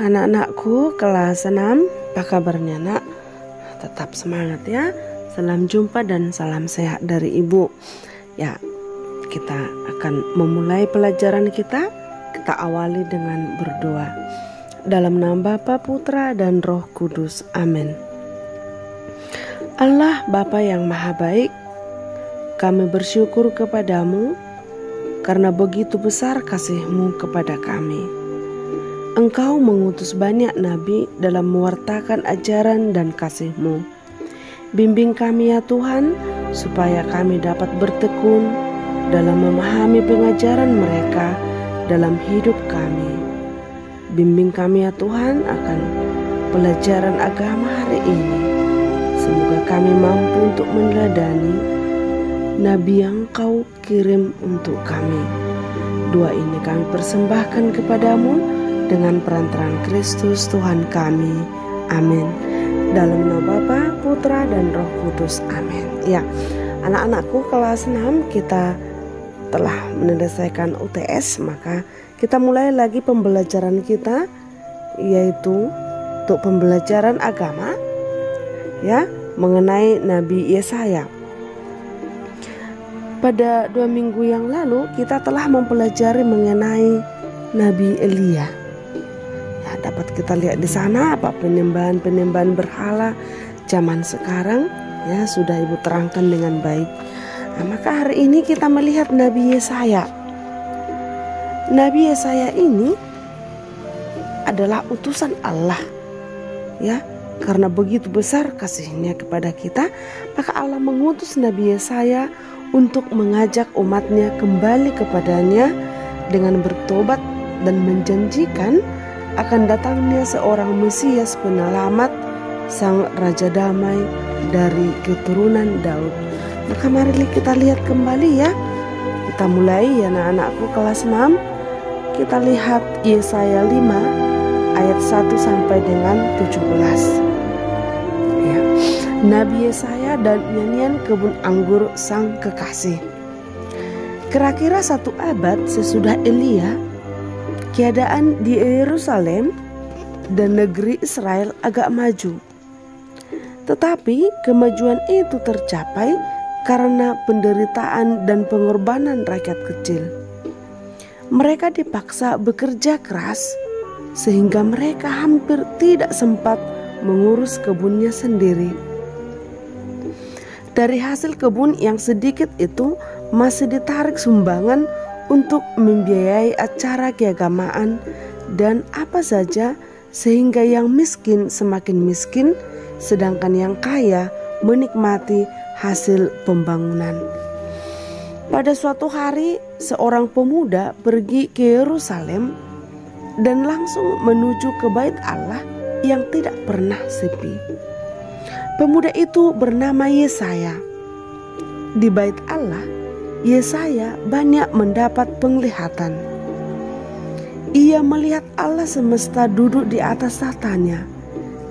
anak-anakku kelas 6, apa kabarnya nak? Tetap semangat ya. Salam jumpa dan salam sehat dari ibu. Ya, kita akan memulai pelajaran kita. Kita awali dengan berdoa. Dalam nama Bapa, Putra, dan Roh Kudus. Amin. Allah Bapa yang Maha Baik, kami bersyukur kepadamu karena begitu besar kasih-Mu kepada kami. Engkau mengutus banyak nabi dalam mewartakan ajaran dan kasih-Mu. Bimbing kami ya Tuhan, supaya kami dapat bertekun dalam memahami pengajaran mereka dalam hidup kami. Bimbing kami ya Tuhan akan pelajaran agama hari ini. Semoga kami mampu untuk meneladani nabi yang Kau kirim untuk kami. Doa ini kami persembahkan kepadamu dengan perantaraan Kristus Tuhan kami. Amin. Dalam nama Bapa, Putra, dan Roh Kudus. Amin. Ya, anak-anakku kelas 6 kita telah menyelesaikan UTS, maka kita mulai lagi pembelajaran kita, yaitu untuk pembelajaran agama ya, mengenai Nabi Yesaya. Pada 2 minggu yang lalu kita telah mempelajari mengenai Nabi Elia. Ya, dapat kita lihat di sana apa penyembahan berhala zaman sekarang ya sudah ibu terangkan dengan baik. Nah, maka hari ini kita melihat Nabi Yesaya. Nabi Yesaya ini adalah utusan Allah. Ya, karena begitu besar kasih-Nya kepada kita, maka Allah mengutus Nabi Yesaya untuk mengajak umatnya kembali kepadanya dengan bertobat dan menjanjikan akan datangnya seorang Mesias penyelamat, sang Raja Damai dari keturunan Daud. Maka mari kita lihat kembali ya. Kita mulai ya anak-anakku kelas 6. Kita lihat Yesaya 5 ayat 1 sampai dengan 17. Ya. Nabi Yesaya dan nyanyian kebun anggur sang kekasih. Kira-kira 1 abad sesudah Elia, keadaan di Yerusalem dan negeri Israel agak maju. Tetapi kemajuan itu tercapai karena penderitaan dan pengorbanan rakyat kecil. Mereka dipaksa bekerja keras sehingga mereka hampir tidak sempat mengurus kebunnya sendiri. Dari hasil kebun yang sedikit itu masih ditarik sumbangan untuk membiayai acara keagamaan dan apa saja, sehingga yang miskin semakin miskin sedangkan yang kaya menikmati hasil pembangunan. Pada suatu hari seorang pemuda pergi ke Yerusalem dan langsung menuju ke bait Allah yang tidak pernah sepi. Pemuda itu bernama Yesaya. Di bait Allah, Yesaya banyak mendapat penglihatan. Ia melihat Allah semesta duduk di atas tahtanya,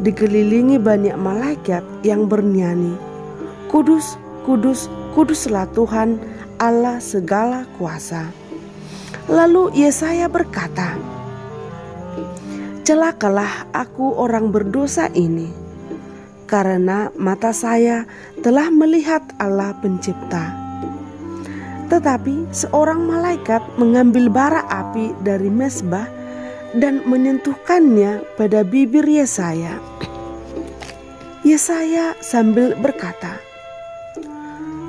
dikelilingi banyak malaikat yang bernyanyi, "Kudus, kudus, kuduslah Tuhan Allah segala kuasa." Lalu Yesaya berkata, "Celakalah aku orang berdosa ini, karena mata saya telah melihat Allah Pencipta." Tetapi seorang malaikat mengambil bara api dari mezbah dan menyentuhkannya pada bibir Yesaya. Yesaya sambil berkata,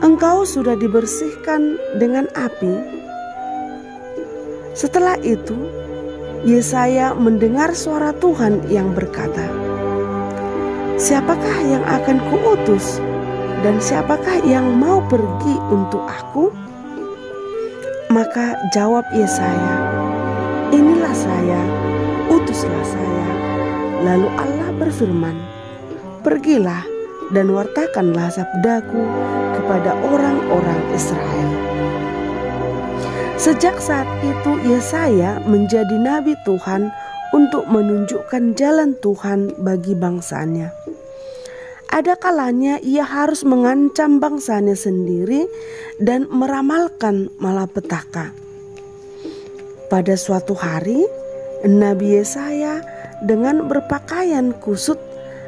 "Engkau sudah dibersihkan dengan api." Setelah itu, Yesaya mendengar suara Tuhan yang berkata, "Siapakah yang akan kuutus dan siapakah yang mau pergi untuk aku?" Maka jawab Yesaya, "Inilah saya, utuslah saya." Lalu Allah berfirman, "Pergilah dan wartakanlah sabdaku kepada orang-orang Israel." Sejak saat itu Yesaya menjadi nabi Tuhan untuk menunjukkan jalan Tuhan bagi bangsanya. Ada kalanya ia harus mengancam bangsanya sendiri dan meramalkan malapetaka. Pada suatu hari, Nabi Yesaya dengan berpakaian kusut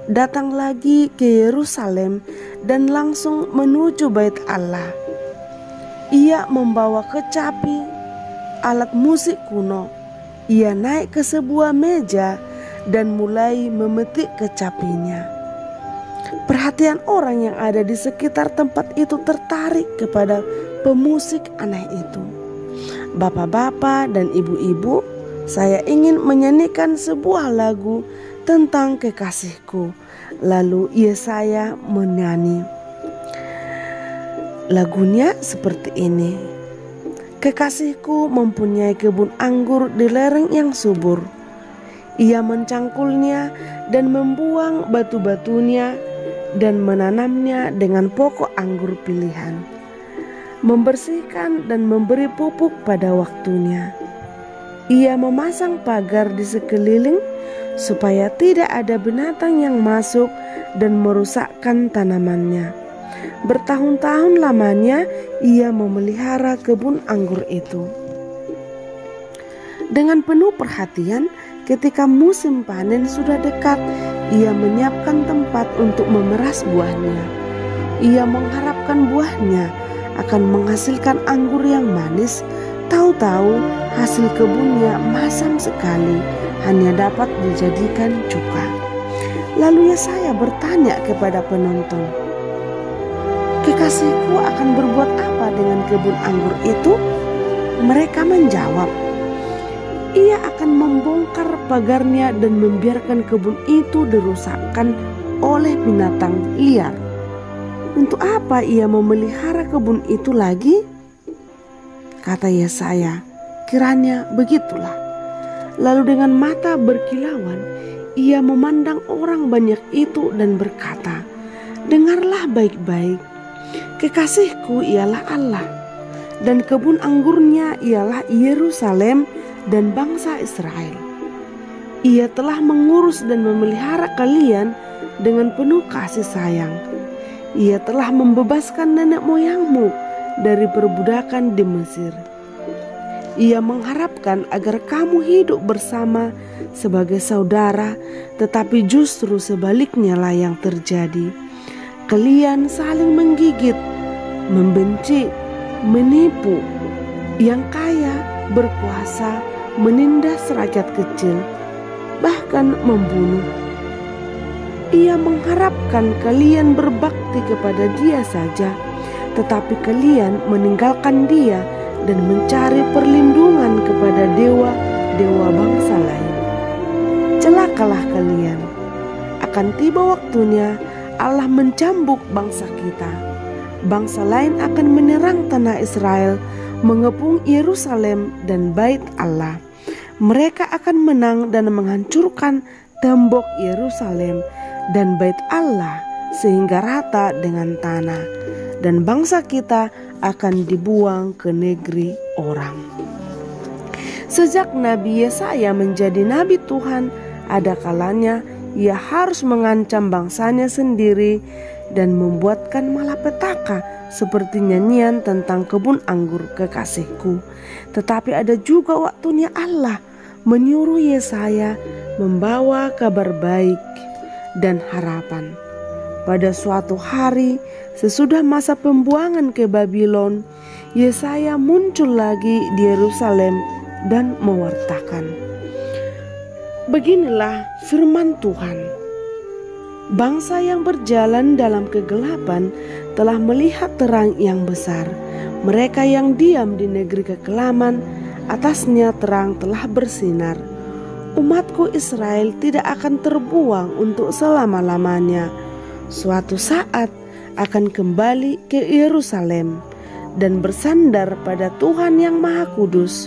datang lagi ke Yerusalem dan langsung menuju Bait Allah. Ia membawa kecapi, alat musik kuno. Ia naik ke sebuah meja dan mulai memetik kecapinya. Perhatian orang yang ada di sekitar tempat itu tertarik kepada pemusik aneh itu. Bapak-bapak dan ibu-ibu, saya ingin menyanyikan sebuah lagu tentang kekasihku. Lalu Yesaya menyanyi. Lagunya seperti ini. Kekasihku mempunyai kebun anggur di lereng yang subur. Ia mencangkulnya dan membuang batu-batunya dan menanamnya dengan pokok anggur pilihan. Membersihkan dan memberi pupuk pada waktunya. Ia memasang pagar di sekeliling supaya tidak ada binatang yang masuk dan merusakkan tanamannya. Bertahun-tahun lamanya ia memelihara kebun anggur itu. Dengan penuh perhatian, ketika musim panen sudah dekat, ia menyiapkan tempat untuk memeras buahnya. Ia mengharapkan buahnya akan menghasilkan anggur yang manis. Tahu-tahu hasil kebunnya masam sekali, hanya dapat dijadikan cuka. Lalu Yesaya bertanya kepada penonton, kekasihku akan berbuat apa dengan kebun anggur itu? Mereka menjawab, ia akan membongkar pagarnya dan membiarkan kebun itu dirusakkan oleh binatang liar. Untuk apa ia memelihara kebun itu lagi? Kata Yesaya, kiranya begitulah. Lalu dengan mata berkilauan, ia memandang orang banyak itu dan berkata, dengarlah baik-baik, kekasihku ialah Allah, dan kebun anggurnya ialah Yerusalem dan bangsa Israel. Ia telah mengurus dan memelihara kalian dengan penuh kasih sayang. Ia telah membebaskan nenek moyangmu dari perbudakan di Mesir. Ia mengharapkan agar kamu hidup bersama sebagai saudara, tetapi justru sebaliknya lah yang terjadi. Kalian saling menggigit, membenci, menipu, yang kaya, berkuasa, menindas rakyat kecil, bahkan membunuh. Ia mengharapkan kalian berbakti kepada Dia saja, tetapi kalian meninggalkan Dia dan mencari perlindungan kepada dewa-dewa bangsa lain. Celakalah kalian, akan tiba waktunya Allah mencambuk bangsa kita. Bangsa lain akan menyerang tanah Israel, mengepung Yerusalem dan Bait Allah. Mereka akan menang dan menghancurkan tembok Yerusalem dan Bait Allah sehingga rata dengan tanah, dan bangsa kita akan dibuang ke negeri orang. Sejak Nabi Yesaya menjadi nabi Tuhan, ada kalanya ia harus mengancam bangsanya sendiri dan membuatkan malapetaka seperti nyanyian tentang kebun anggur kekasihku. Tetapi ada juga waktunya Allah menyuruh Yesaya membawa kabar baik dan harapan. Pada suatu hari sesudah masa pembuangan ke Babylon, Yesaya muncul lagi di Yerusalem dan mewartakan, beginilah firman Tuhan. Bangsa yang berjalan dalam kegelapan telah melihat terang yang besar. Mereka yang diam di negeri kekelaman, atasnya terang telah bersinar. Umatku Israel tidak akan terbuang untuk selama-lamanya. Suatu saat akan kembali ke Yerusalem dan bersandar pada Tuhan yang Maha Kudus.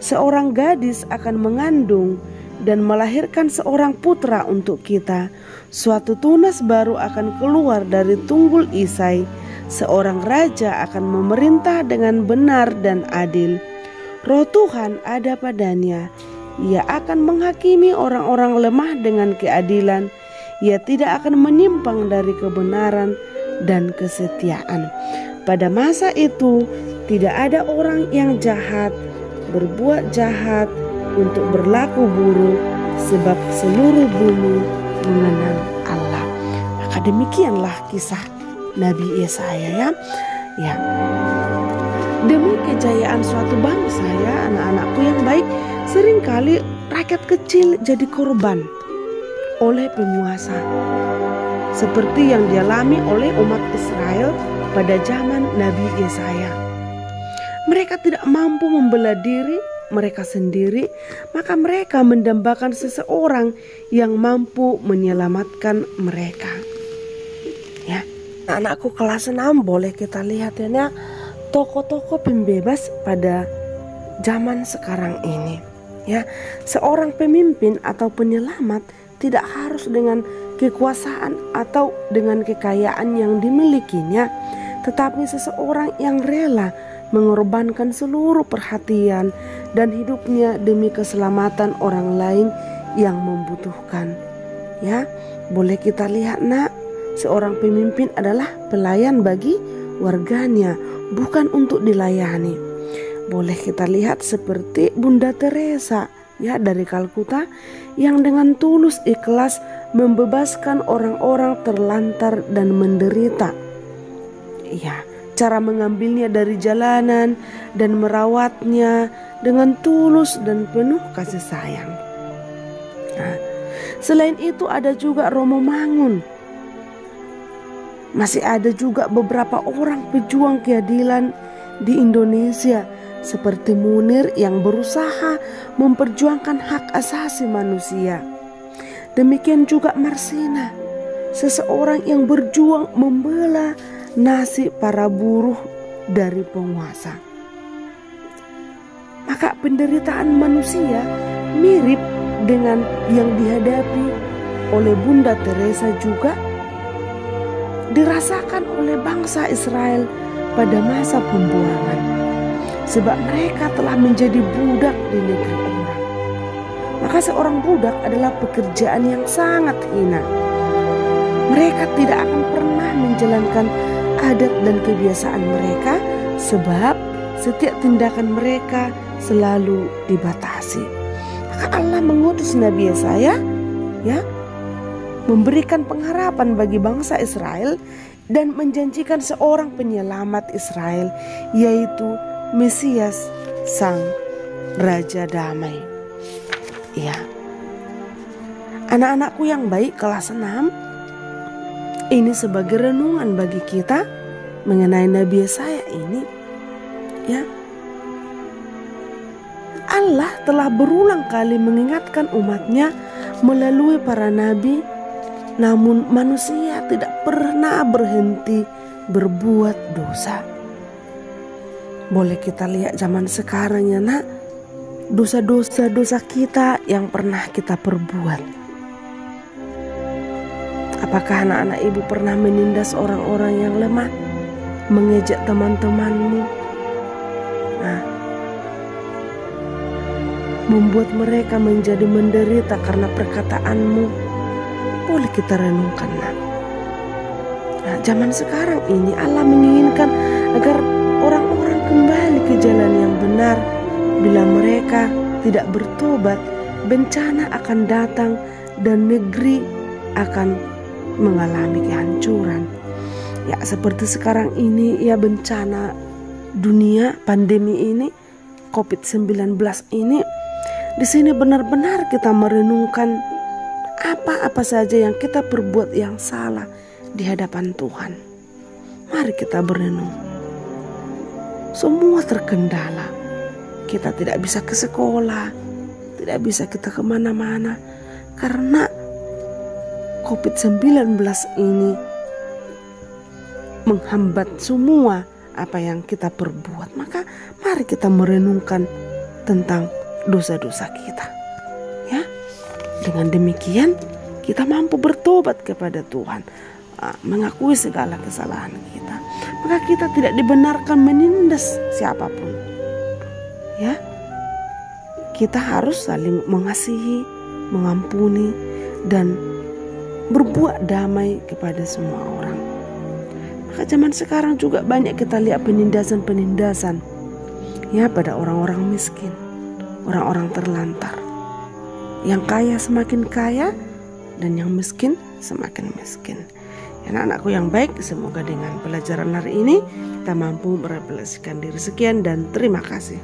Seorang gadis akan mengandung dan melahirkan seorang putra untuk kita. Suatu tunas baru akan keluar dari tunggul Isai. Seorang raja akan memerintah dengan benar dan adil. Roh Tuhan ada padanya. Ia akan menghakimi orang-orang lemah dengan keadilan. Ia tidak akan menyimpang dari kebenaran dan kesetiaan. Pada masa itu tidak ada orang yang jahat berbuat jahat untuk berlaku buruk sebab seluruh bumi mengenal Allah. Maka demikianlah kisah Nabi Yesaya ya. Demi kejayaan suatu bangsa ya anak-anakku yang baik, seringkali rakyat kecil jadi korban oleh penguasa. Seperti yang dialami oleh umat Israel pada zaman Nabi Yesaya. Mereka tidak mampu membela diri mereka sendiri, maka mereka mendambakan seseorang yang mampu menyelamatkan mereka. Ya, anakku kelas 6 boleh kita lihat ya, tokoh-tokoh pembebas pada zaman sekarang ini. Ya, seorang pemimpin atau penyelamat tidak harus dengan kekuasaan atau dengan kekayaan yang dimilikinya, tetapi seseorang yang rela mengorbankan seluruh perhatian dan hidupnya demi keselamatan orang lain yang membutuhkan. Ya, boleh kita lihat nak, seorang pemimpin adalah pelayan bagi warganya, bukan untuk dilayani. Boleh kita lihat seperti Bunda Teresa ya dari Kalkuta yang dengan tulus ikhlas membebaskan orang-orang terlantar dan menderita. Ya, cara mengambilnya dari jalanan dan merawatnya dengan tulus dan penuh kasih sayang. Nah, selain itu ada juga Romo Mangun. Masih ada juga beberapa orang pejuang keadilan di Indonesia seperti Munir yang berusaha memperjuangkan hak asasi manusia. Demikian juga Marsina, seseorang yang berjuang membela nasib para buruh dari penguasa. Maka penderitaan manusia mirip dengan yang dihadapi oleh Bunda Teresa juga dirasakan oleh bangsa Israel pada masa pembuangan, sebab mereka telah menjadi budak di negeri orang. Maka seorang budak adalah pekerjaan yang sangat hina. Mereka tidak akan pernah menjalankan adat dan kebiasaan mereka, sebab setiap tindakan mereka selalu dibatasi. Maka Allah mengutus Nabi Yesaya ya, memberikan pengharapan bagi bangsa Israel dan menjanjikan seorang penyelamat Israel, yaitu Mesias, Sang Raja Damai. Ya, anak-anakku yang baik kelas 6, ini sebagai renungan bagi kita mengenai Nabi Yesaya ini. Ya, Allah telah berulang kali mengingatkan umatnya melalui para nabi, namun manusia tidak pernah berhenti berbuat dosa. Boleh kita lihat zaman sekarang ya nak, dosa-dosa kita yang pernah kita perbuat. Apakah anak-anak ibu pernah menindas orang-orang yang lemah, mengejek teman-temanmu, membuat mereka menjadi menderita karena perkataanmu? Boleh kita renungkan nak. Zaman sekarang ini Allah menginginkan agar orang-orang kembali ke jalan yang benar. Bila mereka tidak bertobat, bencana akan datang dan negeri akan mengalami kehancuran. Ya, seperti sekarang ini ya, bencana dunia, pandemi ini, COVID-19 ini, di sini benar-benar kita merenungkan apa-apa saja yang kita perbuat yang salah di hadapan Tuhan. Mari kita berenung. Semua terkendala. Kita tidak bisa ke sekolah, tidak bisa kita kemana-mana karena COVID-19 ini menghambat semua apa yang kita perbuat. Maka mari kita merenungkan tentang dosa-dosa kita. Ya, dengan demikian kita mampu bertobat kepada Tuhan, mengakui segala kesalahan kita. Maka kita tidak dibenarkan menindas siapapun. Ya, kita harus saling mengasihi, mengampuni, dan berbuat damai kepada semua orang. Maka zaman sekarang juga banyak kita lihat penindasan-penindasan ya pada orang-orang miskin, orang-orang terlantar. Yang kaya semakin kaya dan yang miskin semakin miskin. Anak-anakku yang baik, semoga dengan pelajaran hari ini kita mampu merefleksikan diri. Sekian dan terima kasih.